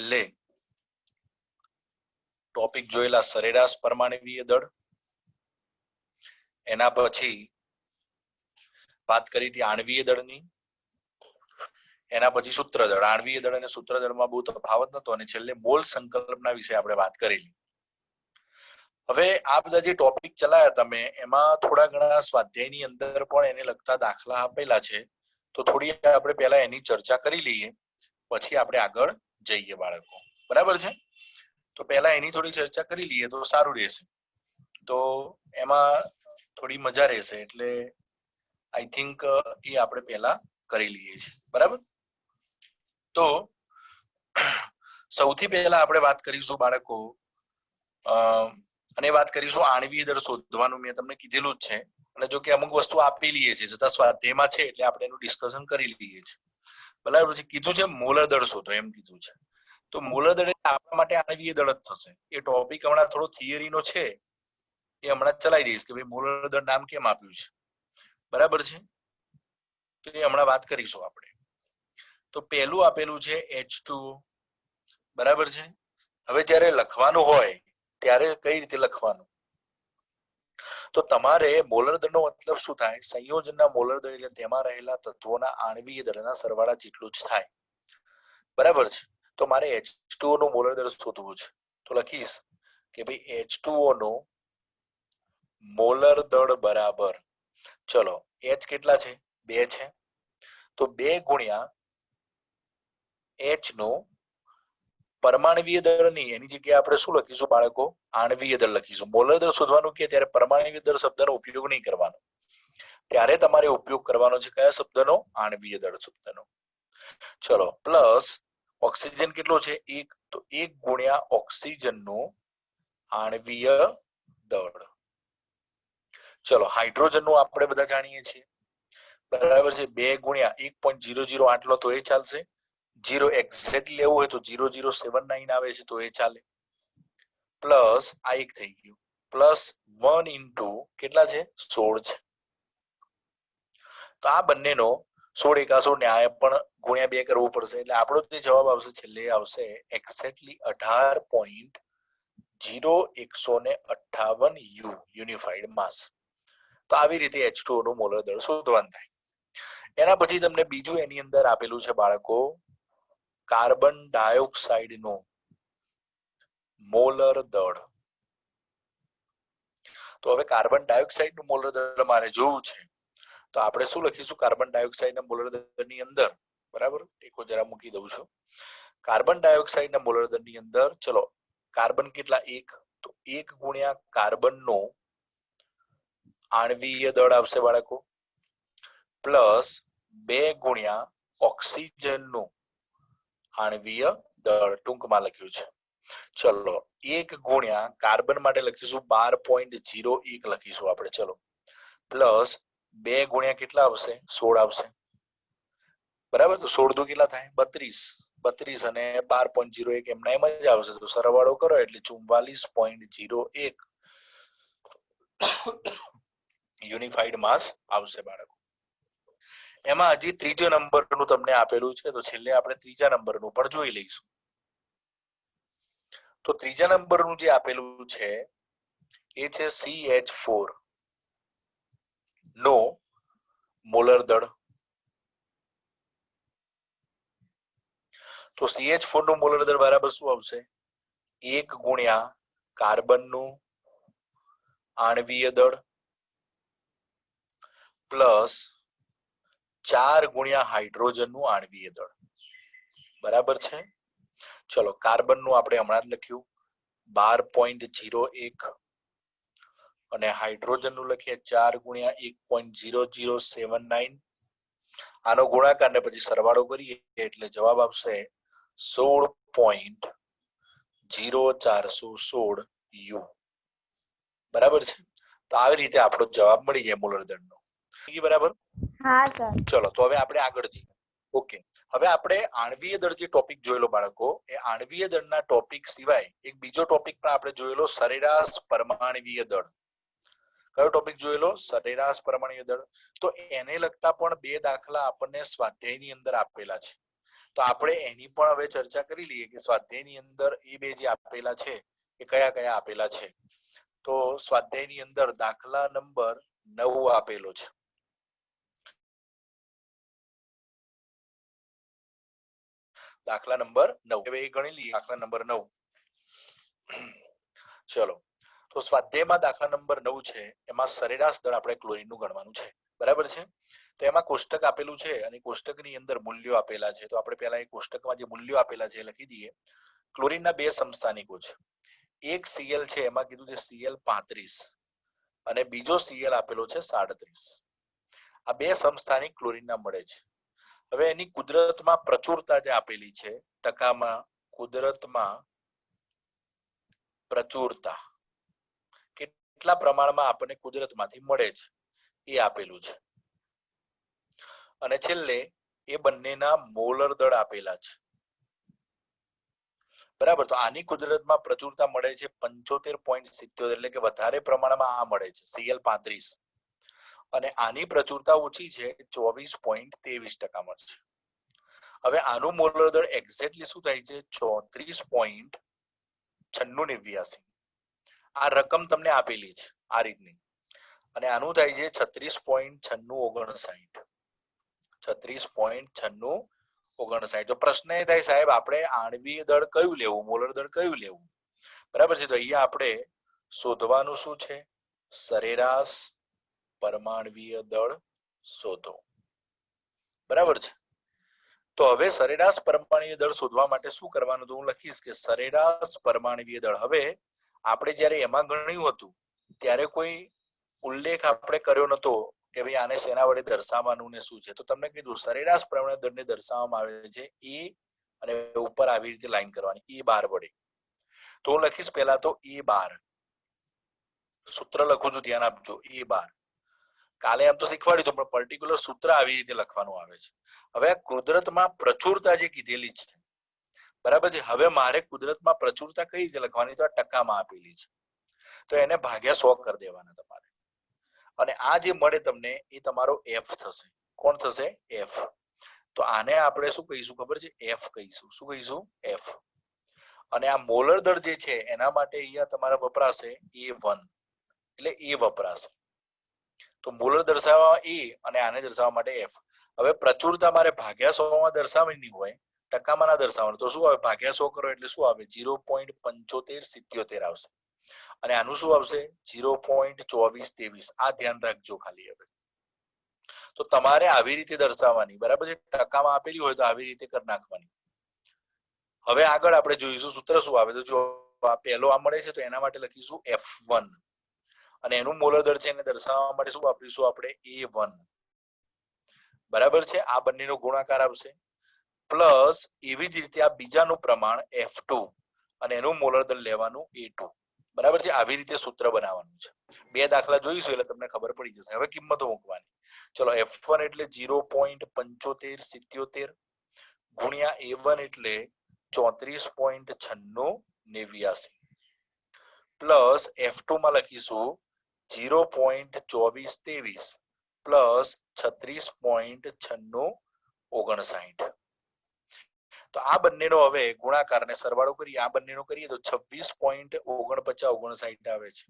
છેલ્લે ટોપિક જોયેલા સરેરાશ પરમાણવીય દળ, એના પછી વાત કરી હતી આણવીય દળની, એના પછી સૂત્રદળ. આણવીય દળ અને સૂત્રદળમાં બહુ તફાવત નતો અને છેલ્લે મોલ સંકલ્પના વિશે આપણે વાત કરેલી. હવે આ બધા જે ટોપિક ચલાયા તમે એમાં થોડા ઘણા સ્વાધ્યાયની અંદર પણ એને લગતા દાખલા આપેલા છે, તો થોડી આપણે પહેલા એની ચર્ચા કરી લઈએ, પછી આપણે આગળ જઈએ બાળકો. બરાબર છે? તો પહેલા એની થોડી ચર્ચા કરી લઈએ તો સારું રહેશે, તો એમાં થોડી મજા રહેશે. એટલે આઈ થિંક એ આપણે પહેલા કરી લઈએ છીએ. બરાબર? તો સૌથી પહેલા આપણે વાત કરીશું બાળકો, અને વાત કરીશું આણવીય દળ શોધવાનું. મેં તમને કીધેલું જ છે, અને જો કે અમુક વસ્તુ આપેલી છે છતાં સ્વાધ્યાયમાં છે એટલે આપણે એનું ડિસ્કશન કરી લઈએ છીએ. બરાબર છે? કીધું છે મોલર દળ શોધો એમ કીધું છે. તો મોલર દળ આપણા માટે આણવીય દળ જ થશે. એ ટોપિક હમણાં થોડો થિયરીનો છે, એ હમણાં ચલાવી દઈશ કે ભાઈ મોલર દળ નામ કેમ આપ્યું છે. બરાબર છે? તો એ હમણાં વાત કરીશું આપણે. તો પહેલું આપેલું છે H2O. બરાબર છે? હવે જ્યારે લખવાનું હોય ત્યારે કઈ રીતે લખવાનું? તો તમારે મોલર દળનો મતલબ શું થાય? સંયોજનના મોલર દળ એટલે તેમાં રહેલા તત્વોના આણવીય દળના સરવાળા જેટલું જ થાય. બરાબર છે? તો મારે H2O નું મોલર દળ શોધવું છે, તો લખીશ કે ભાઈ H2O નું મોલર દળ બરાબર, ચલો H કેટલા છે? 2 છે, તો 2 ગુણ્યા H નું પરમાણવીય દળ નહીં, એની જગ્યાએ આપણે શું લખીશું બાળકો? આણવીય દળ લખીશું. મોલર દળ શોધવાનું કે ત્યારે પરમાણવીય દળ શબ્દનો ઉપયોગ નહીં કરવાનો. ત્યારે તમારે ઉપયોગ કરવાનો છે કયા શબ્દનો? આણવીય દળ શબ્દનો. ચલો પ્લસ ઓક્સિજન કેટલો છે? 1, તો 1 ગુણ્યા ઓક્સિજન નું આણવીય દળ. ચલો હાઇડ્રોજન નું આપણે બધા જાણીએ છીએ. બરાબર છે? 2 ગુણ્યા 1.00 આટલો તો એ ચાલશે. 0 એક્ઝેક્ટ લેવું હોય તો 0079 આવે છે, તો એ ચાલે. પ્લસ આ એક થઈ ગયું, પ્લસ 1 ઇન્ટુ કેટલા છે? 16 છે. તો આ બંનેનો 16 એકા 16 ન્યાય પણ ગુણ્યા 2 કરવું પડશે, એટલે આપણો જે જવાબ આવશે છેલ્લે આવશે એક્ઝેક્ટલી 18.0158 યુ યુનિફાઈડ માસ. તો આવી રીતે H2O નું મોલર દળ શોધવાનું થાય. એના પછી તમને બીજું એની અંદર આપેલું છે બાળકો, કાર્બન ડાયોક્સાઇડ નું મોલર દળ. તો હવે કાર્બન ડાયોક્સાઇડ નું મોલર દળ મારે જોવું છે, તો આપણે શું લખીશું કાર્બન ડાયોક્સાઇડ ના મોલર દળની અંદર? બરાબર, ટેકો જરા મૂકી દઉં છું. કાર્બન ડાયોક્સાઇડ ના મોલર દળની અંદર ચલો કાર્બન કેટલા? 1, તો 1 ગુણ્યા કાર્બન નું આણવીય દળ આવશે બાળકો, પ્લસ 2 ગુણ્યા ઓક્સિજન નું આણવીય દળ, ટૂંકમાં લખ્યું છે. ચલો 1 ગુણ્યા કાર્બન માટે લખીશું 12.01 લખીશું આપણે. ચલો પ્લસ 2 ગુણ્યા કેટલા આવશે? 16 આવશે. બરાબર, તો 16 દુ કેટલા થાય? 32 અને 12.01 એમના એમ જ આવશે, તો સરવાળો કરો એટલે 44.01 યુનિફાઈડ માસ આવશે બાળકો. એમાં હજી ત્રીજો નંબરનું તમને આપેલું છે, તો છેલ્લે આપણે ત્રીજા નંબરનું પણ જોઈ લઈશું. તો ત્રીજા નંબરનું જે આપેલું છે એ છે CH4 નો મોલર દળ. તો CH4 નું મોલર દળ બરાબર શું આવશે? 1 ગુણ્યા કાર્બન નું આણવીય દળ પ્લસ 4 ગુણ્યા હાઇડ્રોજન નું આણવીય દળ. બરાબર છે? ચલો કાર્બન નું આપણે હમણાં જ લખ્યું 12.01 અને હાઇડ્રોજન નું લખીએ 4 ગુણ્યા 1.0079. આનો ગુણાકાર ને પછી સરવાળો કરીએ એટલે જવાબ આવશે 16.0416 યુ. બરાબર છે? તો આવી રીતે આપણો જવાબ મળી જાય મોલર દળનો. બરાબર? હા સર. ચલો તો હવે આપણે આગળ જઈએ. ઓકે, હવે આપણે આણવીય દળ જે ટોપિક જોયેલો બાળકો, એ આણવીય દળના ટોપિક સિવાય એક બીજો ટોપિક પણ આપણે જોયેલો, સરેરાશ પરમાણવીય દળ. કયો ટોપિક જોયેલો? સરેરાશ પરમાણવીય દળ. તો એને લગતા પણ 2 દાખલા આપણને સ્વાધ્યાયની અંદર આપેલા છે. તો આપણે એની પણ હવે ચર્ચા કરી લઈએ કે સ્વાધ્યાયની અંદર એ બે જે આપેલા છે એ કયા કયા આપેલા છે. તો સ્વાધ્યાયની અંદર દાખલા નંબર 9 આપેલો છે. દાખલા નંબર 9 હવે એ ગણી લઈએ. દાખલા નંબર 9 ચલો. તો સ્વાધ્યાયમાં દાખલા નંબર 9 છે એમાં સરેરાશ દળ આપણે ક્લોરીનનું ગણવાનું છે. બરાબર છે. તો એમાં કોષ્ટક આપેલું છે અને કોષ્ટકની અંદર મૂલ્યો આપેલા છે. તો આપણે પહેલા એ કોષ્ટકમાં જે મૂલ્યો આપેલા છે એ લખી દઈએ. ક્લોરીનના બે સમસ્થાનિકો છે. એક Cl છે એમાં કીધું છે Cl 35 અને બીજો Cl આપેલો છે 37. આ બે સમસ્થાનિક ક્લોરીનના મળે છે. હવે એની કુદરતમાં પ્રચુરતા જે આપેલી છે ટકામાં કુદરતમાં પ્રચુરતા કેટલા પ્રમાણમાં આપણને કુદરતમાંથી મળે છે એ આપેલું છે. અને છેલ્લે એ બંનેના મોલર દળ આપેલા છે. બરાબર. તો આની કુદરતમાં પ્રચુરતા મળે છે 75.77 એટલે કે વધારે પ્રમાણમાં આ મળે છે Cl 35 અને આની પ્રચુરતા ઓછી છે 24.23% મળશે. હવે આનું મોલર દળ એક્ઝેક્ટલી શું થાય છે 34.9689. આ રકમ તમને આપેલી છે આ રીતની અને આનું થાય છે 36.9659. 36.9659. તો પ્રશ્ન એ થાય સાહેબ આપણે આણ્વીય દળ કયું લેવું, મોલર દળ કયું લેવું? બરાબર છે. તો અહીંયા આપણે શોધવાનું શું છે સરેરાશ પરમાણ્વીય દળ શોધો. બરાબર છે. તો હવે સરેરાશ પરમાણ્વીય દળ શોધવા માટે શું કરવાનું તો હું લખીશ કે સરેરાશ પરમાણ્વીય દળ. હવે આપણે જ્યારે એમાં ગણ્યું હતું ત્યારે કોઈ ઉલ્લેખ આપણે કર્યો નતો કે ભાઈ આને શેના વડે દર્શાવવાનું ને શું છે. તો તમને કીધું સરેરાશ પરમાણ્વીય દળને દર્શાવવામાં આવે છે એ અને ઉપર આવી રીતે લાઈન કરવાની E બાર વડે. તો હું લખીશ પહેલા તો E બાર સૂત્ર લખું છું ધ્યાન આપજો. E બાર કાલે એમ તો શીખવાડ્યું પણ પર્ટિક્યુલર સૂત્ર આવી રીતે લખવાનું આવે છે. હવે કુદરતમાં પ્રચુરતા જે કીધેલી છે બરાબર છે. હવે મારે કુદરતમાં પ્રચુરતા કઈ રીતે લખવાની તો આ ટકામાં આપેલી છે તો એને ભાગ્યા 100 કરી દેવાના તમારે અને આ જે મળે તમને એ તમારો F થશે. કોણ થશે? F. તો આને આપણે શું કહીશું ખબર છે? F કહીશું. શું કહીશું? F. અને આ મોલર દળ જે છે એના માટે અહીંયા તમારે વપરાશે A1 એટલે A વપરાશે. તો મોલર દર્શાવવા E અને આને દર્શાવવા માટે F. હવે પ્રચુરતા મારે ભાગ્યા 100 માં દર્શાવવાની હોય ટકામાં ના દર્શાવવાનું તો શું આવે ભાગ્યા 100 કરો એટલે શું આવે 0.7577 આવશે અને આનું શું આવશે 0.2423. આ ધ્યાન રાખજો ખાલી. હવે તો તમારે આવી રીતે દર્શાવવાની બરાબર છે. ટકામાં આપેલી હોય તો આવી રીતે કરી નાખવાની. હવે આગળ આપણે જોઈશું સૂત્ર શું આવે તો જો આ પહેલો આ મળે છે તો એના માટે લખીશું F1 અને એનું મોલર દળ છે એને દર્શાવવા માટે શું વાપરીશું આપણે A1. બરાબર છે. આ બંનેનો ગુણાકાર આવશે પ્લસ એવી જ રીતે આ બીજાનું પ્રમાણ F2 અને એનું મોલર દળ લેવાનું A2. બરાબર છે. આવી રીતે સૂત્ર બનાવવાનું છે. બે દાખલા જોઈશું એટલે તમને ખબર પડી જશે. હવે કિંમતો મૂકવાની. ચલો F1 એટલે 0.7577 ગુણ્યા A1 એટલે 34.9689 પ્લસ F2 માં લખીશું 0.2423 પ્લસ 36.9659. તો આ બંનેનો હવે ગુણાકાર ને સરવાળો કરીએ. આ બંનેનો કરીએ તો 26.4959 આવે છે.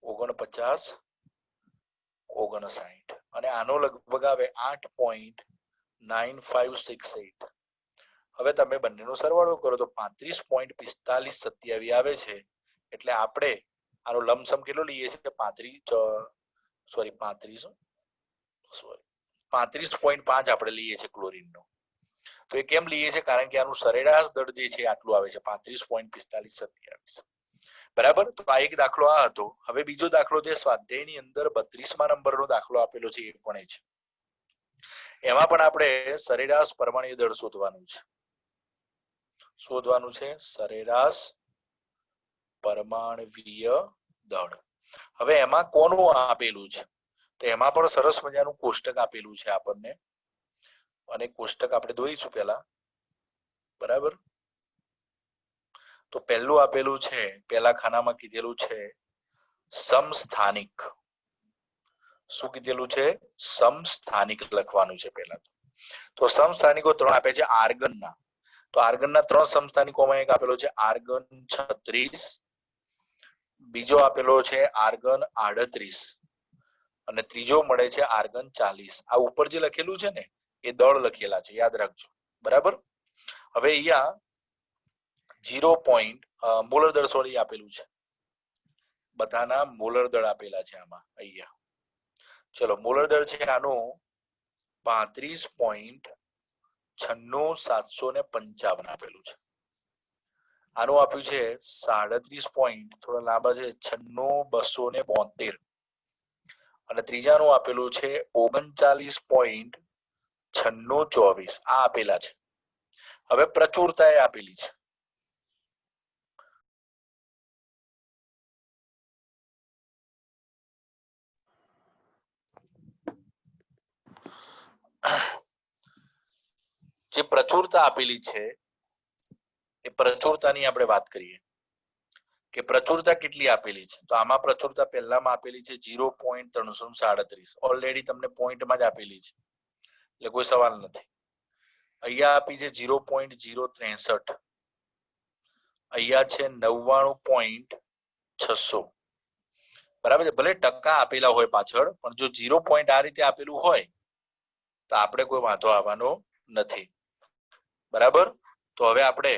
4959 અને આનો લગભગ આવે 8.9568. હવે તમે બંનેનો સરવાળો કરો તો 35.4527 આવે છે. એટલે આપણે આનો લંબસમ કેટલો લઈએ છીએ 35.5 આપણે લઈએ છીએ ક્લોરીનનો. તો એ કેમ લઈએ છીએ કારણ કે આનું સરેરાશ દળ જે છે આટલું આવે છે 35.4527. બરાબર. તો આ એક દાખલો આ હતો. હવે બીજો દાખલો જે સ્વાધ્યાયની અંદર 32મા નંબરનો દાખલો આપેલો છે એ પણ છે. એમાં પણ આપણે સરેરાશ પરમાણ્વીય દળ શોધવાનું છે સરેરાશ પરમાણ્વીય દળ. હવે એમાં કોનું આપેલું છે તો એમાં પણ સરસ મજાનું કોષ્ટક આપેલું છે આપણને અને કોષ્ટક આપણે દોરીશું પહેલા. બરાબર. તો પહેલું આપેલું છે પહેલા ખાનામાં કીધેલું છે સમસ્થાનિક. શું કીધેલું છે? સમસ્થાનિક લખવાનું છે પહેલા. તો સમસ્થાનિકો 3 આપે છે આર્ગનના. તો આર્ગનના 3 સમસ્થાનિકોમાં એક આપેલો છે આર્ગન 36, બીજો આપેલો છે આર્ગન 38 અને ત્રીજો મળે છે આર્ગન 40. આ ઉપર જે લખેલું છે ને એ દળ લખેલા છે, યાદ રાખજો. બરાબર. હવે અહીંયા 0. મોલર દળ સોરી આપેલું છે, બધાના મોલર દળ આપેલા છે આમાં. અહીંયા ચલો મોલર દળ છે આનું 35.96,755 આપેલું છે. આનું આપ્યું છે 37. થોડા લાંબા છે 96,272 અને ત્રીજાનું આપેલું છે 39.9624. આ આપેલા છે. હવે પ્રચુરતા એ આપેલી છે. જે પ્રચુરતા આપેલી છે એ પ્રચુરતાની આપણે વાત કરીએ કે પ્રચુરતા કેટલી આપેલી છે. તો આમાં પ્રચુરતા પહેલામાં આપેલી છે 0.337. ઓલરેડી તમને પોઈન્ટમાં જ આપેલી છે એટલે કોઈ સવાલ નથી. અહીંયા આપી છે 0.063, અહીંયા છે 99.600. બરાબર છે. ભલે ટકા આપેલા હોય પાછળ, પણ જો 0 પોઈન્ટ આ રીતે આપેલું હોય તો આપણે કોઈ વાંધો આવવાનો નથી. બરાબર. તો હવે આપણે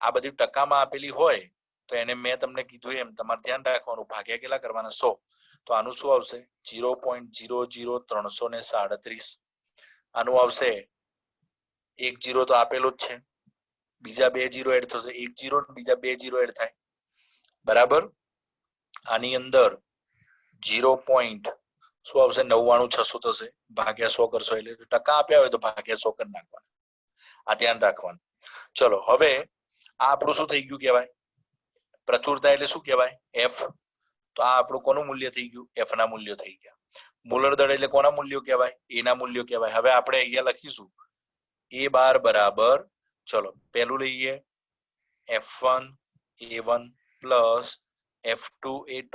આ બધી ટકામાં આપેલી હોય તો એને મેં તમને કીધું એમ તમારે ધ્યાન રાખવાનું, ભાગ્યા કેટલા કરવાના 100. તો આનું શું આવશે 0.00337. આનું આવશે 1 0 તો આપેલો જ છે, બીજા 2 0 એડ થશે, 1 0 બીજા 2 0 એડ થાય. બરાબર. આની અંદર 0. શું આવશે 99,600 થશે, ભાગ્યા 100 કરશો એટલે ટકા આપ્યા હોય તો ભાગ્યા 100 કરી નાખવાના. આ ધ્યાન રાખવાનું. ચલો હવે આ આપણું શું થઈ ગયું કહેવાય, પ્રચુરતા એટલે શું કહેવાય એફ. તો આ આપણું કોનું મૂલ્ય થઈ ગયું, એફ ના મૂલ્યો થઈ ગયા. મોલર દળ એટલે કોના મૂલ્યો કહેવાય, એ ના મૂલ્યો કહેવાય. હવે આપણે અહીંયા લખીશું A બાર બરાબર, ચલો પહેલું લઈએ F1 A1 plus F2 A2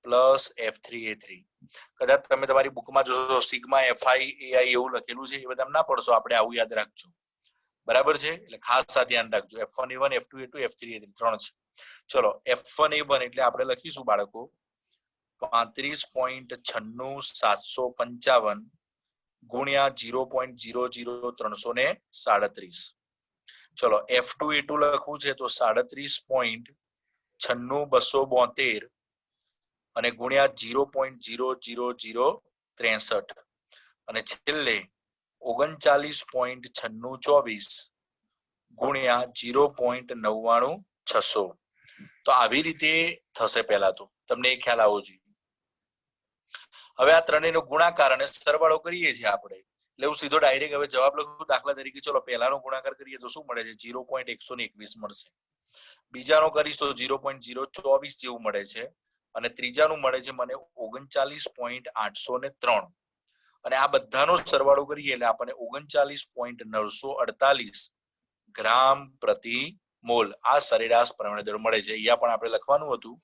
plus F3 A3. કદાચ તમે તમારી બુકમાં જોશો સિગ્મા FI AI એવું લખેલું છે, એ બધા ના પડશો, આપણે આવું યાદ રાખજો. બરાબર છે. એટલે ખાસ આ ધ્યાન રાખજો. F1 A1 F2 A2 F3 A3 3 છે. ચલો F1 A1 એટલે આપણે લખીશું બાળકો 35.96,755 ગુણ્યા 0.00337. ચલો F2 A2 લખવું છે તો 37.96,272 અને ગુણ્યા 0.00063 અને છેલ્લે 39.9624 ગુણ્યા 0.99,600. તો આવી રીતે થશે. પહેલા તો તમને એ ખ્યાલ આવવો જોઈએ. હવે આ ત્રણેયનો ગુણાકાર અને સરવાળો કરીએ છીએ આપણે, એટલે હું સીધો ડાયરેક્ટ હવે જવાબ લખું. દાખલા તરીકે ચલો પહેલાનો ગુણાકાર કરીએ તો શું મળે છે 0.121 મળશે, બીજાનો કરીશ તો 0.024 જેવું મળે છે અને ત્રીજાનું મળે છે મને 39.803 અને આ બધાનો સરવાળો કરીએ એટલે આપણને 39.948 ગ્રામ પ્રતિ મોલ આ સરેરાશ પરમાણુ દળ મળે છે. અહીંયા પણ આપણે લખવાનું હતું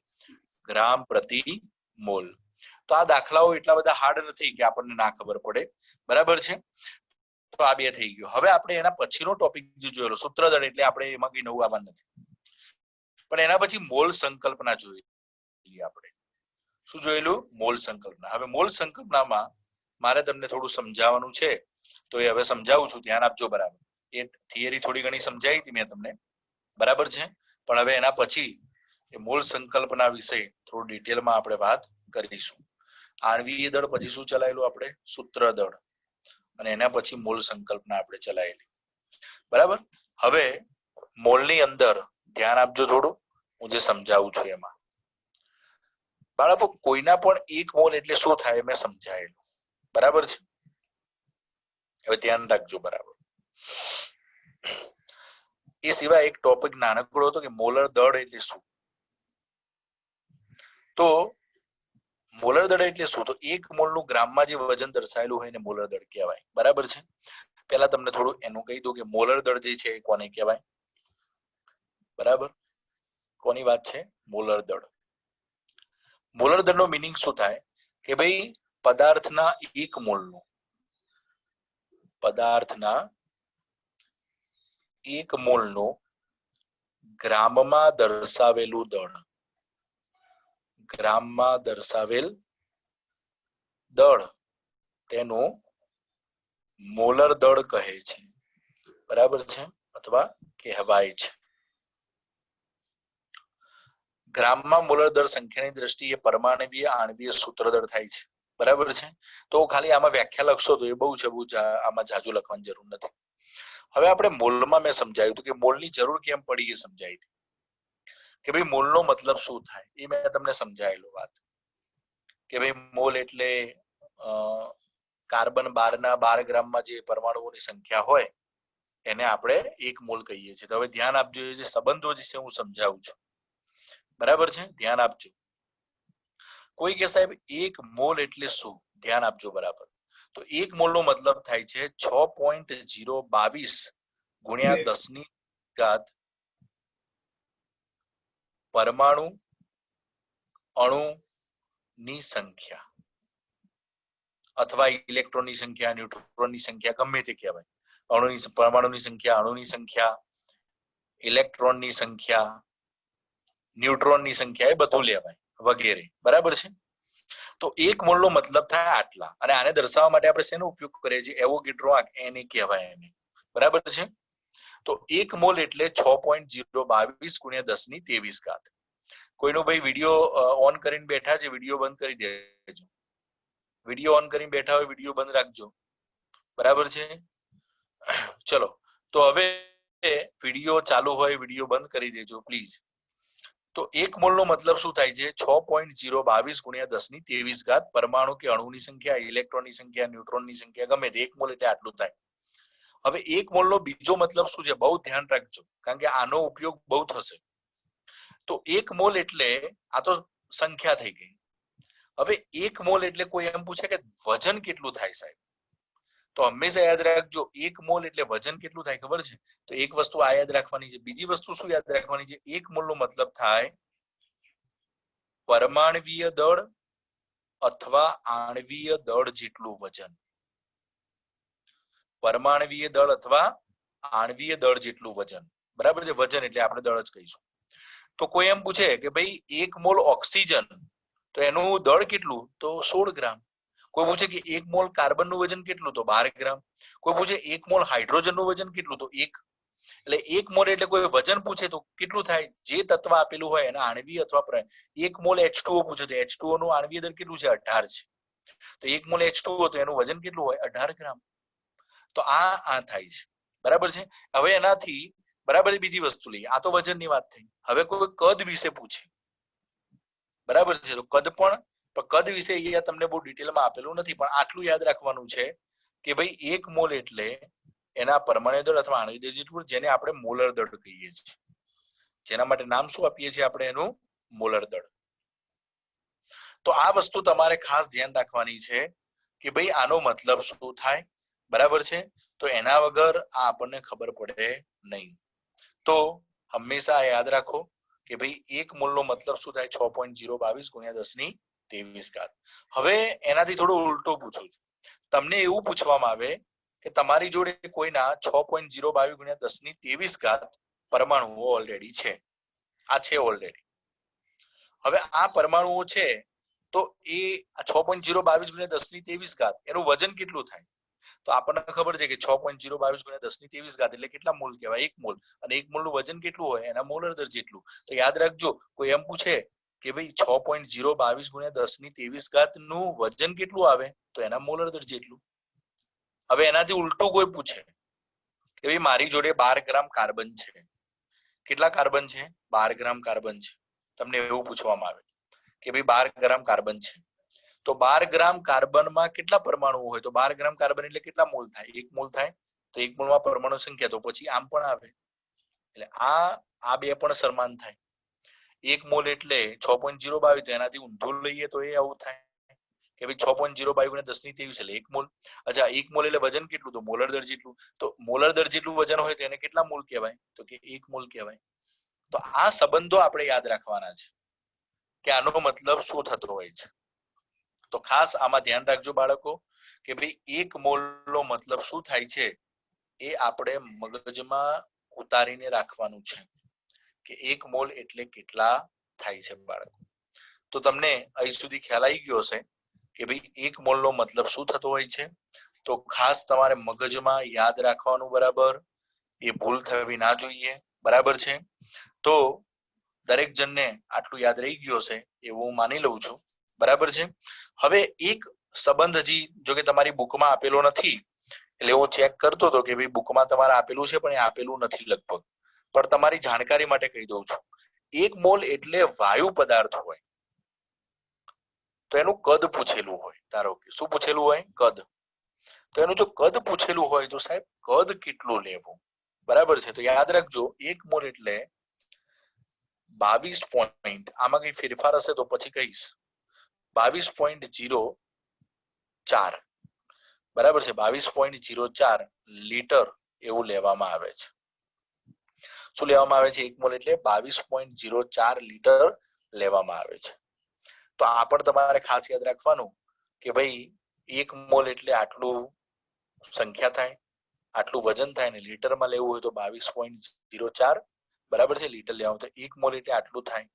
ગ્રામ પ્રતિ મોલ. તો આ દાખલાઓ એટલા બધા હાર્ડ નથી કે આપણને ના ખબર પડે. બરાબર છે. તો આ બે થઈ ગયું. હવે આપણે એના પછીનો ટોપિક જોયેલો સૂત્રદળ, એટલે આપણે એમાં કઈ નવું આવવાનું નથી, પણ એના પછી મોલ સંકલ્પના જોઈ. આપણે શું જોયેલું, મોલ સંકલ્પના. હવે મોલ સંકલ્પનામાં મારે તમને થોડું સમજાવવાનું છે તો એ હવે સમજાવું છું, ધ્યાન આપજો. બરાબર. એ થિયરી થોડી ઘણી સમજાવી હતી મેં તમને. બરાબર છે. પણ હવે એના પછી એ મોલ સંકલ્પના વિશે થોડું ડિટેલમાં આપણે વાત કરીશું. આણ્વીય દળ પછી શું ચલાયેલું આપણે, સૂત્ર દળ, અને એના પછી મોલ સંકલ્પના આપણે ચલાયેલી. બરાબર. હવે મોલની અંદર ધ્યાન આપજો થોડું, હું જે સમજાવું છું એમાં. બાળકો કોઈના પણ 1 મોલ એટલે શું થાય મેં સમજાયેલું. બરાબર છે. હવે ધ્યાન રાખજો. બરાબર. એ સિવાય એક ટોપિક નાનકડો હતો કે મોલર દળ એટલે શું. તો મોલર દળ એટલે શું, તો 1 મોલનું ગ્રામમાં જે વજન દર્શાયેલું હોય ને મોલર દળ કહેવાય. બરાબર છે. પહેલા તમને થોડું એનું કહી દઉં કે મોલર દળ જે છે કોને કહેવાય. બરાબર. કોની વાત છે, મોલર દળ. મોલર દળનો મિનિંગ શું થાય કે ભાઈ પદાર્થના 1 મોલનું પદાર્થના 1 મોલનું ગ્રામમાં દર્શાવેલું દળ, ગ્રામમાં દર્શાવેલ દળ તેનું મોલર દળ કહે છે, બરાબર છે, અથવા કહેવાય છે. ગ્રામમાં મોલર દળ સંખ્યાની દ્રષ્ટિએ પરમાણવીય આણવીય સૂત્ર દળ થાય છે, બરાબર છે. તો ખાલી આમાં વ્યાખ્યા લખશો તો એ બહુ છે, આમાં જાજુ લખવાની જરૂર નથી. હવે આપણે મોલમાં મેં સમજાવ્યું હતું કે મોલની જરૂર કેમ પડી એ સમજાવી હતી કે ભાઈ મોલનો મતલબ શું થાય એ મેં તમને સમજાયેલો વાત કે ભાઈ મોલ એટલે કાર્બન 12 ગ્રામમાં જે પરમાણુઓની સંખ્યા હોય એને આપણે 1 મોલ કહીએ છીએ. તો હવે ધ્યાન આપજો, એ જે સંબંધો છે હું સમજાવું છું, બરાબર છે, ધ્યાન આપજો. કોઈ કે સાહેબ 1 મોલ એટલે શું, ધ્યાન આપજો બરાબર. તો 1 મોલ નો મતલબ થાય છે 6.022 ગુણ્યા 10 ની ઘાત પરમાણુ અણુ ની સંખ્યા અથવા ઇલેક્ટ્રોનની સંખ્યા, ન્યુટ્રોનની સંખ્યા, ગમે તે કહેવાય. અણુની પરમાણુની સંખ્યા, અણુની સંખ્યા, ઇલેક્ટ્રોનની સંખ્યા, ન્યુટ્રોનની સંખ્યા, એ બધું લેવાય વગેરે, બરાબર છે. તો 1 મોલ નો મતલબ થાય આટલા, અને આને દર્શાવવા માટે આપણે શેનો ઉપયોગ કરીએ છીએ, એવોગાડ્રો એને કહેવાય એને, બરાબર છે. તો 1 મોલ એટલે 6.022 ગુણ્યા 10 ની 23 ઘાત. કોઈનો ભાઈ વિડીયો ઓન કરીને બેઠા છે, વિડીયો બંધ કરી દેજો. વિડીયો ઓન કરીને બેઠા હોય વિડીયો બંધ રાખજો, બરાબર છે. ચલો, તો હવે વિડીયો ચાલુ હોય વિડીયો બંધ કરી દેજો પ્લીઝ. તો 1 મોલ નો મતલબ શું થાય છે 6.022 ગુણ્યા 10 ની 23 ઘાત પરમાણુ કે અણુની સંખ્યા, ઇલેક્ટ્રોનની સંખ્યા, ન્યુટ્રોનની સંખ્યા, ગમે તે 1 મોલ એટલે આટલું થાય. હવે 1 મોલ નો બીજો મતલબ શું છે, બહુ ધ્યાન રાખજો, કારણ કે આનો ઉપયોગ બહુ થશે. તો 1 મોલ એટલે આ તો સંખ્યા થઈ ગઈ. હવે 1 મોલ એટલે કોઈ એમ પૂછે કે વજન કેટલું થાય સાહેબ, તો હંમેશા યાદ રાખજો 1 મોલ એટલે વજન કેટલું થાય ખબર છે. તો એક વસ્તુ આ યાદ રાખવાની છે. બીજી વસ્તુ શું યાદ રાખવાની છે, 1 મોલ નો મતલબ થાય પરમાણવીય દળ અથવા આણવીય દળ જેટલું વજન. પરમાણવીય દળ અથવા આણવીય દળ જેટલું વજન, બરાબર છે. વજન એટલે આપણે દળ જ કહીશું. તો કોઈ એમ પૂછે કે ભાઈ 1 મોલ ઓક્સિજન, તો એનું દળ કેટલું, તો 16 ગ્રામ. કોઈ પૂછે કે 1 મોલ કાર્બન નું વજન કેટલું, તો 12 ગ્રામ. કોઈ પૂછે 1 મોલ હાઇડ્રોજન નું વજન કેટલું, તો 1. એટલે 1 મોલ એટલે કોઈ વજન પૂછે તો કેટલું થાય, જે તત્વ આપેલું હોય એના આણવીય અથવા 1 મોલ H2O પૂછે તો H2O નું આણવીય દળ કેટલું છે, 18 છે. તો 1 મોલ H2O તો એનું વજન કેટલું હોય, 18 ગ્રામ. તો આ થાય છે, બરાબર છે. હવે એનાથી બરાબર બીજી વસ્તુ લઈએ, આ તો વજનની વાત થઈ. હવે કોઈ કદ વિશે પૂછે, બરાબર છે. તો કદ વિશે અહીંયા તમને બહુ ડિટેલમાં આપેલું નથી, પણ આટલું યાદ રાખવાનું છે કે ભાઈ 1 મોલ એટલે એના પરમાણુ દળ અથવા આણવિક દળ જેટલું, જેને આપણે મોલર દળ કહીએ છીએ. જેના માટે નામ શું આપીએ છીએ આપણે, એનું મોલર દળ. તો આ વસ્તુ તમારે ખાસ ધ્યાન રાખવાની છે કે ભાઈ આનો મતલબ શું થાય, બરાબર છે. તો એના વગર આ આપણને ખબર પડે નહીં. તો હંમેશા યાદ રાખો કે ભાઈ 1 મોલ નો મતલબ શું થાય 6.022 ગુણ્યા 10 ની 23 ઘાત. હવે એનાથી થોડું ઉલટું પૂછું છું. તમને એવું પૂછવામાં આવે કે તમારી જોડે કોઈના 6.022 ગુણ્યા 10 ની 23 ઘાત પરમાણુઓ ઓલરેડી છે. આ છે ઓલરેડી. હવે આ પરમાણુઓ છે તો એ 6.022 ગુણ્યા 10 ની 23 ઘાત એનું વજન કેટલું થાય, તો આપણને ખબર છે કે 6.022 ગુણ્યા 10 ની 23 ઘાત એટલે કેટલા મોલ કહેવાય, 1 મોલ. અને 1 મોલ નું વજન કેટલું હોય, એના મોલર દર જેટલું. તો યાદ રાખજો, કોઈ એમ પૂછે કે ભાઈ 6.022 ગુણ્યા 10 ની 23 ઘાત નું વજન કેટલું આવે, તો એના મોલર દર જેટલું. હવે એનાથી ઉલટું કોઈ પૂછે કે ભાઈ મારી જોડે 12 ગ્રામ કાર્બન છે. કેટલા કાર્બન છે, 12 ગ્રામ કાર્બન છે. તમને એવું પૂછવામાં આવે કે ભાઈ 12 ગ્રામ કાર્બન છે, તો 12 ગ્રામ કાર્બનમાં કેટલા પરમાણુઓ હોય, તો 12 ગ્રામ કાર્બન એટલે કેટલા મોલ થાય, 1 મોલ થાય. તો 1 મોલમાં પરમાણુ સંખ્યા, તો પછી આમ પણ આવે. એટલે આ બે પણ સમાન થાય. 1 મોલ એટલે 6.022, તો એનાથી ઊંધું લઈએ તો એ આવું થાય કે ભાઈ 6.022 ગુણ્યા 10 ની 23 એટલે 1 મોલ. અચ્છા, 1 મોલ એટલે વજન કેટલું, તો મોલર દર જેટલું. તો મોલર દર જેટલું વજન હોય તો એને કેટલા મોલ કહેવાય, તો કે 1 મોલ કહેવાય. તો આ સંબંધો આપણે યાદ રાખવાના છે કે આનો મતલબ શું થતો હોય છે. તો ખાસ આમાં ધ્યાન રાખજો બાળકો કે ભાઈ 1 મોલનો મતલબ શું થાય છે એ આપણે મગજમાં ઉતારીને રાખવાનું છે કે 1 મોલ એટલે કેટલા થાય છે બાળકો. તો તમને અહીં સુધી ખ્યાલ આવી ગયો હશે કે ભાઈ 1 મોલનો મતલબ શું થતો હોય છે. તો ખાસ તમારે મગજમાં યાદ રાખવાનું, બરાબર, એ ભૂલ થવી ના જોઈએ, બરાબર છે. તો દરેક જણને આટલું યાદ રહી ગયું હશે એવું હું માની લઉં છું, બરાબર છે. હવે એક સંબંધ હજી જો કે તમારી બુકમાં આપેલો નથી, એટલે હું ચેક કરતો હતો કે ભાઈ બુકમાં તમારે આપેલું છે પણ એ આપેલું નથી લગભગ, પણ તમારી જાણકારી માટે કહી દઉં છું. 1 મોલ એટલે વાયુ પદાર્થ હોય તો એનું કદ પૂછેલું હોય. ધારો કે શું પૂછેલું હોય? કદ. તો એનું જો કદ પૂછેલું હોય તો સાહેબ કદ કેટલું લેવું, બરાબર છે. તો યાદ રાખજો 1 મોલ એટલે 22 પોઈન્ટ, આમાં કઈ ફેરફાર હશે તો પછી કહીશ, 22.04, બરાબર છે, 22.04 લીટર એવું લેવામાં આવે છે. શું લેવામાં આવે છે? 1 મોલ એટલે 22.04 લીટર લેવામાં આવે છે. તો આ પણ તમારે ખાસ યાદ રાખવાનું કે ભાઈ 1 મોલ એટલે આટલું સંખ્યા થાય, આટલું વજન થાય, ને લીટરમાં લેવું હોય તો 22.04, બરાબર છે, લીટર લેવાનું. તો 1 મોલ એટલે આટલું થાય,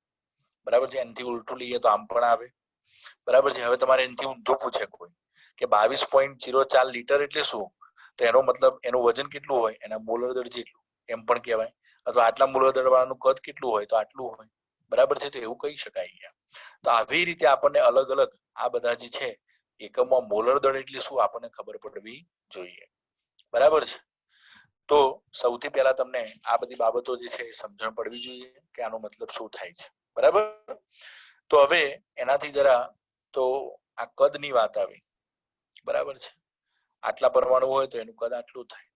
બરાબર છે. એનાથી ઉલટું લઈએ તો આમ પણ આવે, બરાબર છે. હવે તમારે એનાથી ઊંધું પૂછે કોઈ કે 22.04 લીટર એટલે શું, તો એનો મતલબ એનું વજન કેટલું હોય, એના મોલર દળ જેટલું એમ પણ કહેવાય. અથવા આટલા મોલર દળ વાળાનું કદ કેટલું હોય તો આટલું હોય, બરાબર છે. તો એવું કહી શકાય. તો આવી રીતે આપણને અલગ અલગ આ બધા જે છે એકમમાં મોલર દળ એટલે શું આપણને ખબર પડવી જોઈએ, બરાબર છે. તો સૌથી પહેલા તમને આ બધી બાબતો જે છે એ સમજણ પડવી જોઈએ કે આનો મતલબ શું થાય છે, બરાબર. તો હવે એનાથી જરા તો આ કદની વાત આવી, બરાબર છે. આટલા પરમાણુ હોય તો એનું કદ આટલું થાય.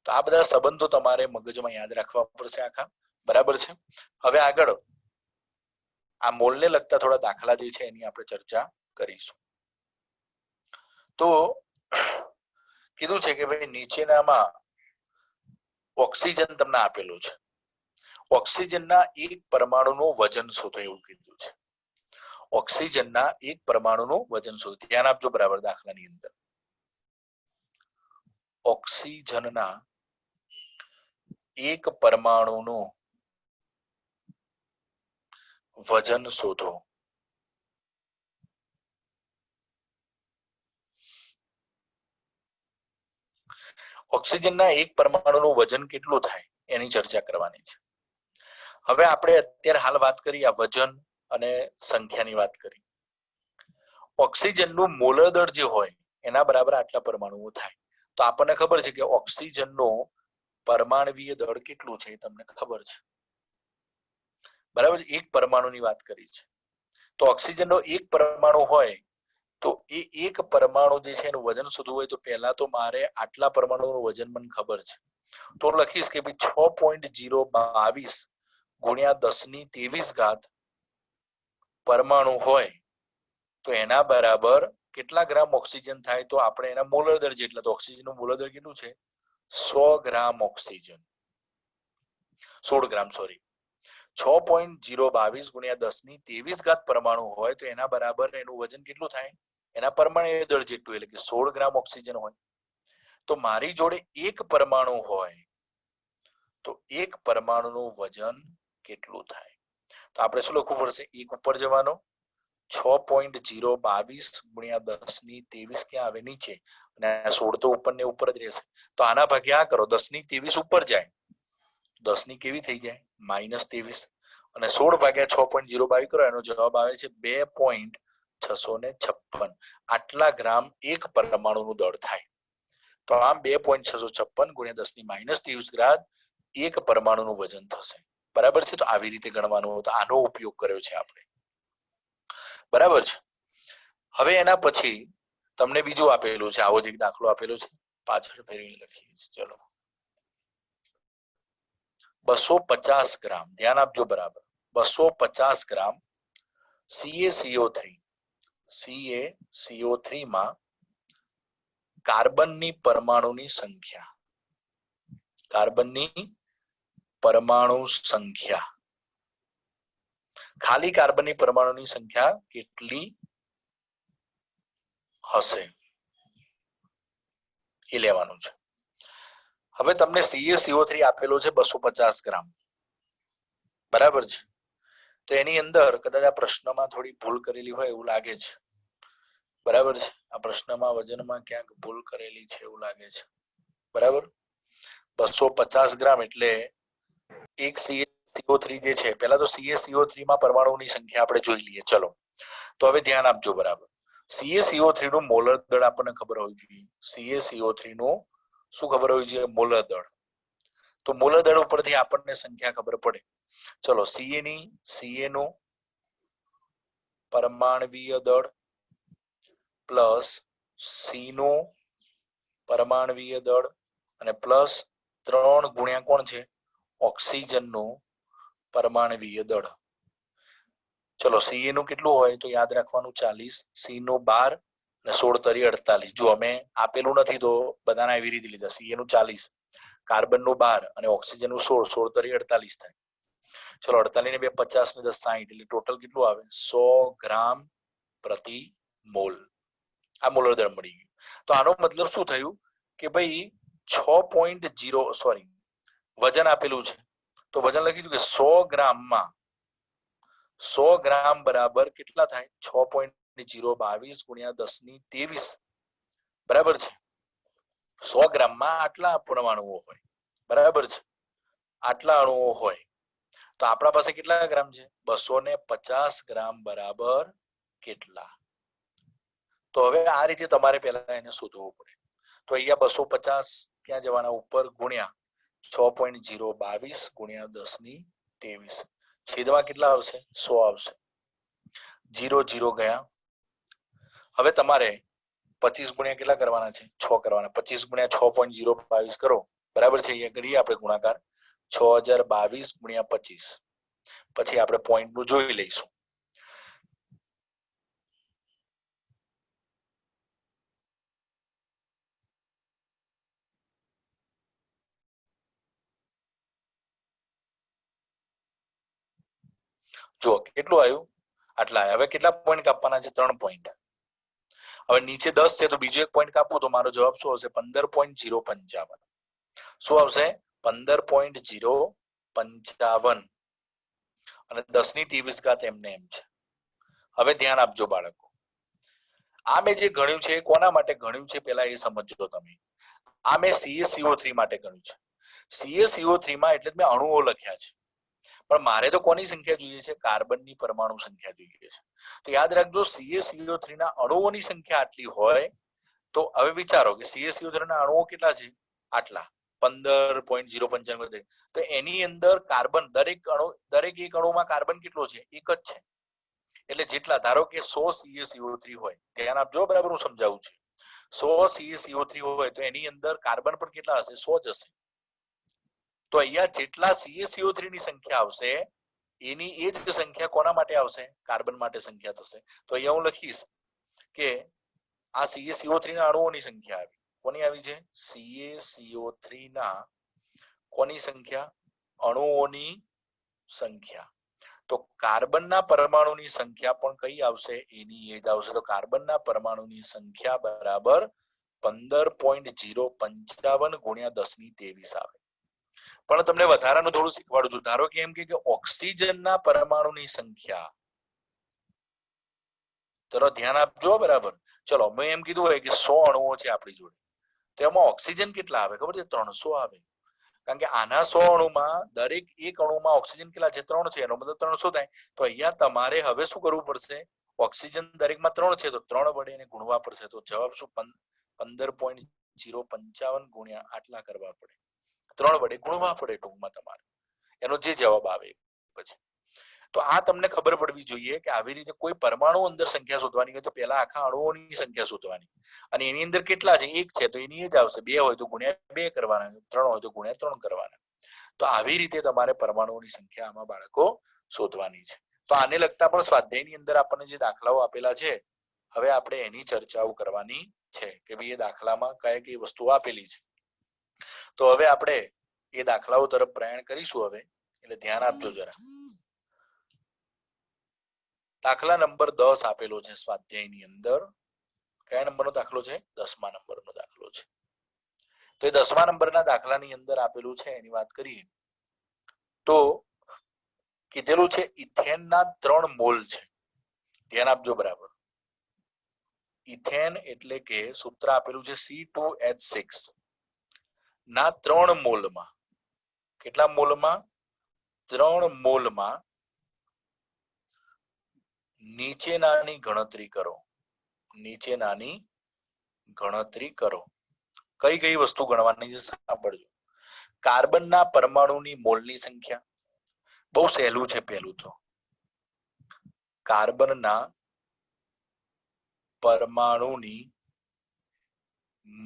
તો આ બધા સંબંધો તમારે મગજમાં યાદ રાખવા પડશે આખા, બરાબર છે. હવે આગળ આ મોલને લગતા થોડા દાખલા જે છે એની આપણે ચર્ચા કરીશું. તો કીધું છે કે ભાઈ નીચેનામાં ઓક્સિજન તમને આપેલું છે, ઓક્સિજનના એક પરમાણુનું વજન શોધો એવું કીધું છે. ઓક્સિજનના એક પરમાણુનું વજન શોધો. ધ્યાન આપજો બરાબર દાખલાની અંદર. ઓક્સિજનના એક પરમાણુનું વજન શોધો. ઓક્સિજનના એક પરમાણુનું વજન કેટલું થાય એની ચર્ચા કરવાની છે. હવે આપણે અત્યારે હાલ વાત કરી આ વજન અને સંખ્યાની વાત કરી. ઓક્સિજનનું મોલર દળ જે હોય એના બરાબર આટલા પરમાણુઓ થાય. તો આપણને ખબર છે કે ઓક્સિજનનો પરમાણવીય દળ કેટલું છે એ તમને ખબર છે, બરાબર. એક પરમાણુની વાત કરી છે. તો ઓક્સિજનનો એક પરમાણુ હોય તો એ એક પરમાણુ જે છે એનું વજન શોધવું હોય તો પહેલા તો મારે આટલા પરમાણુનું વજન મને ખબર છે, તો લખીશ કે ભાઈ 6.022 ગુણ્યા 10⁻23 પરમાણુ હોય તો એના બરાબર કેટલા ગ્રામ ઓક્સિજન થાય, તો આપણે એના મોલર દળ જેટલા. તો ઓક્સિજનનું મોલર દળ કેટલું છે? 100 ગ્રામ ઓક્સિજન, 16 ગ્રામ, સોરી. 6.022 ગુણ્યા 10⁻23 પરમાણુ હોય તો એના બરાબર એનું વજન કેટલું થાય? એના પરમાણુ દળ જેટલું, એટલે કે 16 ગ્રામ ઓક્સિજન હોય. તો મારી જોડે એક પરમાણુ હોય તો એક પરમાણુનું વજન કેટલું થાય? તો આપણે શું લખવું પડશે? એક ઉપર જવાનો, 6.022 ગુણ્યા 10⁻23 ક્યાં આવે? નીચે, અને 16 તો ઉપર ને ઉપર જ રહેશે. તો આના ભાગ્યા આ કરો, 10⁻23 ઉપર જાય, 10 ની કેવી થઈ જાય? -23, અને 16 ભાગ્યા 6.022 કરો, એનો જવાબ આવે છે 2.656. આટલા ગ્રામ એક પરમાણુનું દળ થાય. તો આમ 2.656 ગુણ્યા 10⁻23 એક પરમાણુનું વજન થશે, બરાબર છે. તો આવી રીતે ગણવાનું હતો, આનો ઉપયોગ કર્યો છે આપણે, બરાબર છે. હવે એના પછી તમને બીજું આપેલું છે, આવો જ એક દાખલો આપેલો છે, પાછળ ફેરીને લખીએ. ચલો, 250 ગ્રામ, ધ્યાન આપજો બરાબર, 250 ગ્રામ CaCO3 માં કાર્બનની પરમાણુની સંખ્યા, કાર્બનની પરમાણુ સંખ્યા, ખાલી કાર્બનની પરમાણુની સંખ્યા કેટલી હશે? એ લેવાનું છે. હવે તમને CaCO3 આપેલો છે 250 ગ્રામ, બરાબર છે. તો એની અંદર કદાચ આ પ્રશ્નમાં થોડી ભૂલ કરેલી હોય એવું લાગે છે, બરાબર છે. આ પ્રશ્નમાં વજનમાં ક્યાંક ભૂલ કરેલી છે એવું લાગે છે, બરાબર. 250 ગ્રામ એટલે એક CaCO3 જે છે, પહેલા તો CaCO3 માં પરમાણુની સંખ્યા આપણે જોઈ લઈએ. ચલો, તો હવે ધ્યાન આપજો બરાબર. CaCO3 નું મોલર દળ આપણને ખબર હોવી જોઈએ. CaCO3 નું શું ખબર હોવી જોઈએ? મોલર દળ. તો મોલર દળ ઉપરથી આપણને સંખ્યા ખબર પડે. ચલો, Ca નું પરમાણવીય દળ પ્લસ C નું પરમાણવીય દળ અને પ્લસ 3 ગુણ્યા કોણ છે? ઓક્સિજન નું પરમાણવીય દળ. ચલો, Ca નું કેટલું હોય તો યાદ રાખવાનું 40, C નું 12 અને 16 તરી 48. જો અમે આપેલું નથી તો બધાના એવી રીતે લીધા. Ca નું 40, કાર્બન નું 12 અને ઓક્સિજન નું 16, 16 તરી 48 થાય. ચલો, 48 ને 2 50 ને 10 60 એટલે ટોટલ કેટલું આવે? 100 ગ્રામ પ્રતિ મોલ. આ મોલર દળ મળી ગયું. તો આનો મતલબ શું થયું કે ભાઈ 6.0 સોરી વજન આપેલું છે, તો વજન લખી દીધું કે 100 ગ્રામમાં 100 ગ્રામ બરાબર કેટલા થાય? 6.022 ગુણ્યા 10⁻23, બરાબર છે. 100 ગ્રામમાં આટલા પરમાણુઓ હોય, બરાબર છે. આટલા અણુઓ હોય તો આપણા પાસે કેટલા ગ્રામ છે? 250 ગ્રામ બરાબર કેટલા? તો હવે આ રીતે તમારે પહેલા એને શોધવું પડે. તો અહીંયા 250 ક્યાં જવાના? ઉપર ગુણ્યા 6.022 ગુણ્યા 10⁻23. છેદમાં કેટલા આવશે? 100 આવશે. 0 0 ગયા. હવે તમારે 25 ગુણ્યા કેટલા કરવાના છે? 6 કરવાના. 25 ગુણ્યા 6.022 કરો, બરાબર છે. અહીંયા કરીએ આપણે ગુણાકાર. 6022 ગુણ્યા 25. પછી આપણે પોઈન્ટ નું જોઈ લઈશું. જો કેટલું આવ્યું? આટલા આવ્યા. હવે કેટલા પોઈન્ટ કાપવાના છે? 3 પોઈન્ટ. હવે નીચે 10 છે તો બીજો એક પોઈન્ટ કાપવું તો મારો જવાબ શું હશે? 15.055. શું આવશે? 15.055 અને 10⁻23 એમને એમ છે. હવે ધ્યાન આપજો બાળકો. આ મેં જે ગણ્યું છે કોના માટે ગણ્યું છે પેલા એ સમજજો તમે. આ મેં CaCO3 માટે ગણ્યું છે. CaCO3 માં એટલે મેં અણુઓ લખ્યા છે, પણ મારે તો કોની સંખ્યા જોઈએ છે? કાર્બનની પરમાણુ સંખ્યા જોઈએ છે. તો યાદ રાખજો, CaCO3 ના અણુઓની સંખ્યા આટલી હોય તો હવે વિચારો કે CaCO3 ના અણુઓ કેટલા છે? આટલા 15.055. તો એની અંદર કાર્બન દરેક એક અણુમાં કાર્બન કેટલો છે? એક જ છે. એટલે જેટલા ધારો કે 100 CaCO3 હોય, ધ્યાન આપજો બરાબર, હું સમજાવું છું. 100 CaCO3 હોય તો એની અંદર કાર્બન પણ કેટલા હશે? 100 જ હશે. તો અહીંયા જેટલા CaCO3 ની સંખ્યા આવશે એની એ જ સંખ્યા કોના માટે આવશે? કાર્બન માટે સંખ્યા થશે. તો અહીંયા હું લખીશ કે આ CaCO3 ના અણુઓની સંખ્યા આવી. કોની આવી છે? CaCO3 ના કોની સંખ્યા? અણુઓની સંખ્યા. તો કાર્બનના પરમાણુની સંખ્યા પણ કઈ આવશે? એની એ જ આવશે. તો કાર્બનના પરમાણુની સંખ્યા બરાબર 15.055 ગુણ્યા 10⁻23 આવે. પણ તમને વધારાનું થોડું શીખવાડું છું. ધારો કે એમ કે ઓક્સિજનના પરમાણુની સંખ્યા, ચલો ધ્યાન આપજો બરાબર. ચલો, મેં એમ કીધું હોય કે 100 અણુઓ છે આપણી જોડે, તો એમાં ઓક્સિજન કેટલા આવે ખબર છે? 300 આવે. કારણ કે આના 100 અણુમાં દરેક એક અણુમાં ઓક્સિજન કેટલા છે? 3 છે. એનો મતલબ 300 થાય. તો અહીંયા તમારે હવે શું કરવું પડશે? ઓક્સિજન દરેકમાં 3 છે તો 3 વડે એને ગુણવા પડશે. તો જવાબ શું? 15.055 ગુણ્યા આટલા કરવા પડે. 3 વડે ગુણવા પડે ટૂંકમાં તમારે. એનો જે જવાબ આવે પછી. તો આ તમને ખબર પડવી જોઈએ કે આવી રીતે કોઈ પરમાણુ અંદર સંખ્યા શોધવાની હોય તો પહેલા આખા અણુઓની સંખ્યા શોધવાની, અને એની અંદર કેટલા છે? 1 છે તો એની એ જ આવશે. 2 હોય તો ગુણ્યા 2 કરવાના, 3 હોય તો ગુણ્યા 3 કરવાના. તો આવી રીતે તમારે પરમાણુઓની સંખ્યા આમાં બાળકો શોધવાની છે. તો આને લગતા પણ સ્વાધ્યાયની અંદર આપણને જે દાખલાઓ આપેલા છે, હવે આપણે એની ચર્ચાઓ કરવાની છે કે ભાઈ એ દાખલામાં કઈ કઈ વસ્તુઓ આપેલી છે. તો હવે આપણે એ દાખલાઓ તરફ પ્રયાણ કરીશું હવે, એટલે ધ્યાન આપજો જરા. દાખલા નંબર 10 આપેલો છે સ્વાધ્યાયની અંદર. કયા નંબરનો દાખલો છે? 10મા નંબરનો દાખલો છે. તો એ 10મા નંબરના દાખલાની અંદર આપેલું છે એની વાત કરીએ તો કીધેલું છે ઇથેનના 3 મોલ છે. ધ્યાન આપજો બરાબર. ઇથેન એટલે કે સૂત્ર આપેલું છે C2H6 ના 3 મોલમાં. કેટલા મોલમાં? 3 મોલમાં નીચેનાની ગણતરી કરો. નીચેનાની ગણતરી કરો. કઈ કઈ વસ્તુ ગણવાની છે સાંભળજો. કાર્બનના પરમાણુની મોલની સંખ્યા. બહુ સહેલું છે. પહેલું તો કાર્બનના પરમાણુની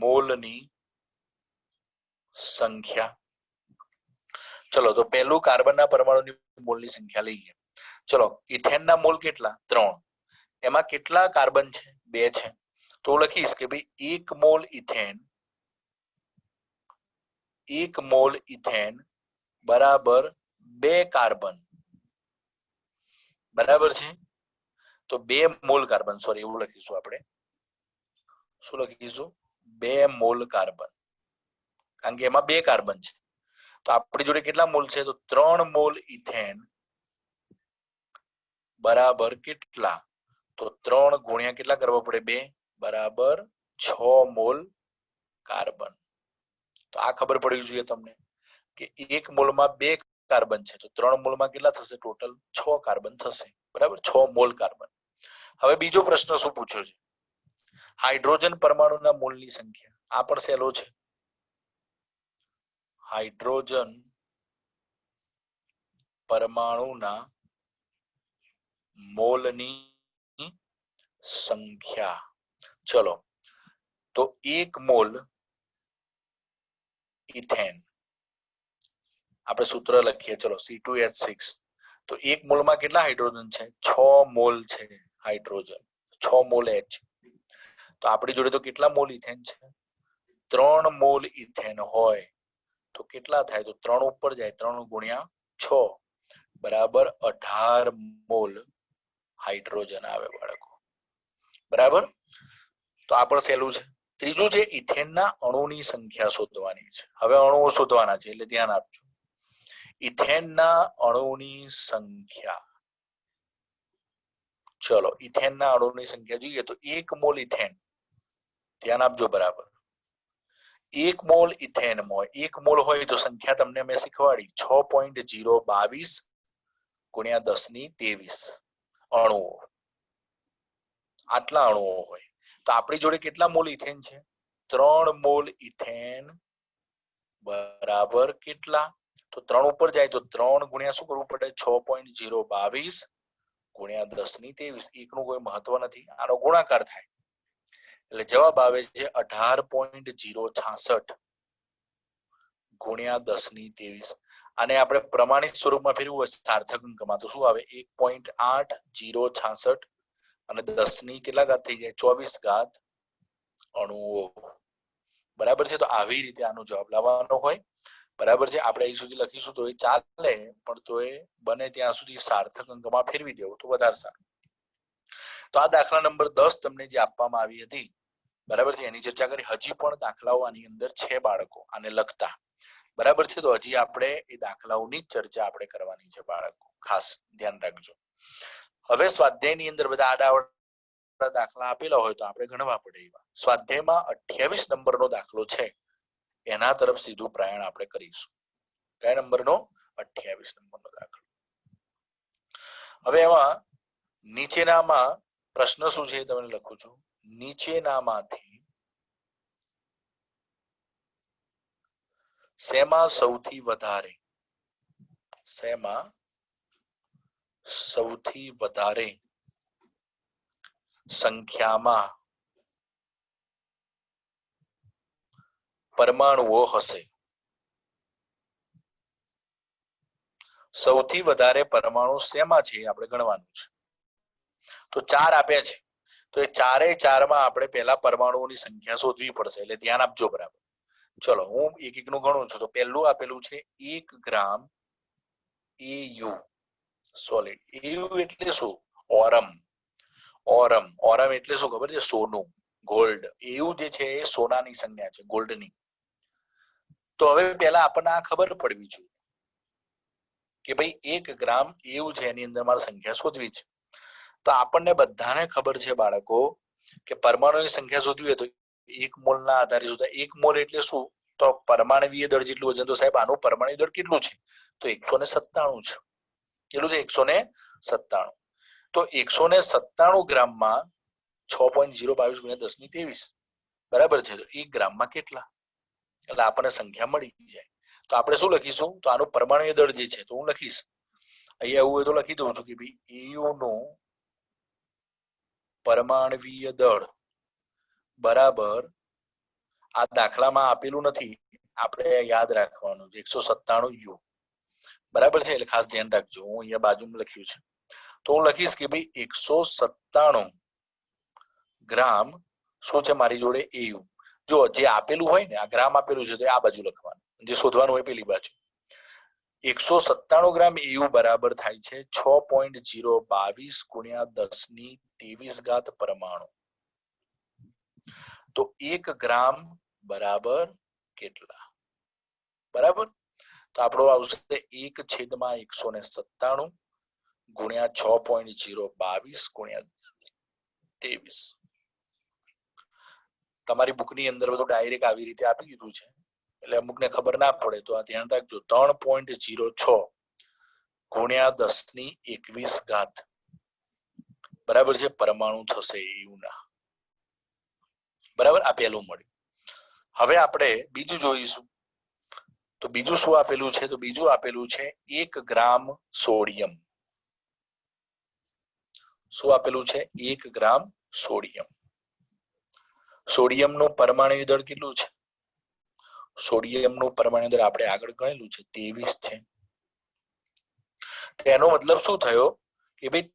મોલની સંખ્યા. ચલો તો પહેલું કાર્બનના પરમાણુની મોલની સંખ્યા લઈએ. ચલો ઇથેનના મોલ કેટલા? 3. એમાં કેટલા કાર્બન છે? 2 છે. તો લખીશ કે ભાઈ 1 મોલ ઇથેન 1 મોલ ઇથેન બરાબર 2 કાર્બન. બરાબર છે. તો 2 મોલ કાર્બન, સોરી એવું લખીશું આપણે. શું લખીશું? 2 મોલ કાર્બન, કારણ કે એમાં 2 કાર્બન છે. તો આપણી જોડે કેટલા મોલ છે? તો 3 મોલ ઇથેન બરાબર કેટલા? તો 3 ગુણ્યા કેટલા કરવા પડે? 2 બરાબર 6 મોલ કાર્બન. તો આ ખબર પડવી જોઈએ તમને કે 1 મોલમાં 2 કાર્બન છે તો 3 મોલમાં કેટલા થશે? ટોટલ 6 કાર્બન થશે. બરાબર, 6 મોલ કાર્બન. હવે બીજો પ્રશ્ન શું પૂછ્યો છે? હાઇડ્રોજન પરમાણુના મોલની સંખ્યા. આ પણ સહેલો છે. હાઇડ્રોજન પરમાણુના મોલની સંખ્યા. ચલો તો 1 મોલ ઇથેન આપણે સૂત્ર લખીએ. ચલો C2H6. તો 1 મોલમાં કેટલા હાઇડ્રોજન છે? 6 મોલ છે હાઇડ્રોજન. 6 mall H. તો આપણી જોડે તો કેટલા મોલ ઇથેન છે? 3 મોલ ઇથેન હોય તો કેટલા થાય? તો 3 ઉપર જાય, 3 ગુણ્યા 6 બરાબર 18 મોલ હાઇડ્રોજન આવે બાળકો. બરાબર, તો આ પણ સહેલું છે. ત્રીજું છે ઇથેનના અણુની સંખ્યા શોધવાની છે. હવે અણુઓ શોધવાના છે એટલે ધ્યાન આપજો. ઇથેનના અણુની સંખ્યા. ચલો ઇથેનના અણુની સંખ્યા જોઈએ તો 1 મોલ ઇથેન. ધ્યાન આપજો બરાબર. 1 મોલ ઇથેનમાં 1 મોલ હોય તો સંખ્યા તમને મેં શીખવાડી 6.022 ગુણ્યા 10⁻23 અણુઓ. આટલા અણુઓ હોય તો આપણી જોડે કેટલા મોલ ઇથેન છે? 3 મોલ ઇથેન બરાબર કેટલા? તો 3 ઉપર જાય તો 3 ગુણ્યા શું કરવું પડે? 6.022 ગુણ્યા 10⁻23. એકનું કોઈ મહત્વ નથી, આનો ગુણાકાર થાય એટલે જવાબ આવે છે 18.066 ગુણ્યા 10⁻23. આને આપણે પ્રમાણિત સ્વરૂપમાં ફેરવું હોય સાર્થક અંકમાં તો શું આવે? 1.8066 અને 10 ની કેટલા ઘાત થઈ જાય? 24 ઘાત અણુઓ. બરાબર છે. તો આવી રીતે આનો જવાબ લાવવાનો હોય. બરાબર છે. આપણે અહીં સુધી લખીશું તો એ ચાલે, પણ તો એ બને ત્યાં સુધી સાર્થક અંકમાં ફેરવી દેવું તો વધારે સારું. તો આ દાખલા નંબર 10 તમને જે આપવામાં આવી હતી, બરાબર છે, એની ચર્ચા કરી. હજી પણ દાખલાઓ આની અંદર છે બાળકો આને લગતા. બરાબર છે. તો હજી આપણે એ દાખલાઓની ચર્ચા આપણે કરવાની છે બાળકો, ખાસ ધ્યાન રાખજો. હવે સ્વાધ્યાયની અંદર બધા આડા દાખલા આપેલા હોય તો આપણે ગણવા પડે એવા. સ્વાધ્યાયમાં 28 નંબરનો દાખલો છે, એના તરફ સીધું પ્રયાણ આપણે કરીશું. કયા નંબરનો? 28 નંબરનો દાખલો. હવે એમાં નીચેનામાં પ્રશ્ન શું છે તમને લખું છું. નીચેનામાંથી શેમાં સૌથી વધારે સંખ્યામાં પરમાણુઓ હશે? સૌથી વધારે પરમાણુ શેમાં છે આપણે ગણવાનું છે. તો 4 આપ્યા છે તો એ 4 માં આપણે પહેલા પરમાણુઓની સંખ્યા શોધવી પડશે એટલે ધ્યાન આપજો બરાબર. ચલો હું એક એક નું ગણું છું. તો પહેલું આપેલું છે 1 ગ્રામ AU સોલિડ. AU એટલે શું? ઓરમ. ઓરમ એટલે શું ખબર છે? સોનું, ગોલ્ડ. AU જે છે એ સોનાની સંજ્ઞા છે, ગોલ્ડની. તો હવે પહેલા આપણને આ ખબર પડવી જોઈએ કે ભાઈ 1 ગ્રામ એવું છે એની અંદર મારે સંખ્યા શોધવી છે. તો આપણને બધાને ખબર છે બાળકો કે પરમાણુની સંખ્યા શોધવી હોય તો 1 મોલના આધારે શોધાય. 1 મોલ એટલે શું? તો પરમાણવીય દળ જેટલું વજન. તો સાહેબ આનું પરમાણુ દળ કેટલું છે? તો 197 છે. કેટલું છે? 197. તો 197 ગ્રામમાં 6.022 ગુણ્યા 10 ની 23 બરાબર છે. તો 1 ગ્રામમાં કેટલા? એટલે આપણને સંખ્યા મળી જાય. તો આપણે શું લખીશું? તો આનું પરમાણુ દળ જે છે તો હું લખીશ અહીંયા એવું હોય તો લખી દઉં છું કે ભાઈ AU નું પરમાણવીય દળ બરાબર, આ દાખલામાં આપેલું નથી, આપણે યાદ રાખવાનું છે 197 U બરાબર છે. એટલે ખાસ ધ્યાન રાખજો. હું અહીંયા બાજુમાં લખ્યું છે તો હું લખીશ કે ભાઈ 197 ગ્રામ શું છે મારી જોડે AU. જો જે આપેલું હોય ને, આ ગ્રામ આપેલું છે તો આ બાજુ લખવાનું, જે શોધવાનું હોય પેલી બાજુ. 197 ગ્રામ AU બરાબર થાય છે 6.022 ગુણ્યા 10 ની 23 પરમાણુ. તો 1 ગ્રામ બરાબર કેટલા? બરાબર. તો આપણો આવશે 1/197 ગુણ્યા 6.022 ગુણ્યા 23. તમારી બુકની અંદર બધું ડાયરેક્ટ આવી રીતે આપી દીધું છે એટલે અમુકને ખબર ના પડે તો આ ધ્યાન રાખજો. 3.06 ગુણ્યા 10 ની 21 બરાબર છે પરમાણુ થશે EU ના. બરાબર. આ પહેલું મળ્યું. હવે આપણે બીજું જોઈશું. તો બીજું શું આપેલું છે? તો બીજું આપેલું છે 1 ગ્રામ સોડિયમ. શું આપેલું છે? 1 ગ્રામ સોડિયમ. સોડિયમનું પરમાણુ દળ કેટલું છે? સોડિયમનું પરમાણુ દળ આપણે આગળ ગણેલું છે 23 છે. એનો મતલબ શું થયો કે ભાઈ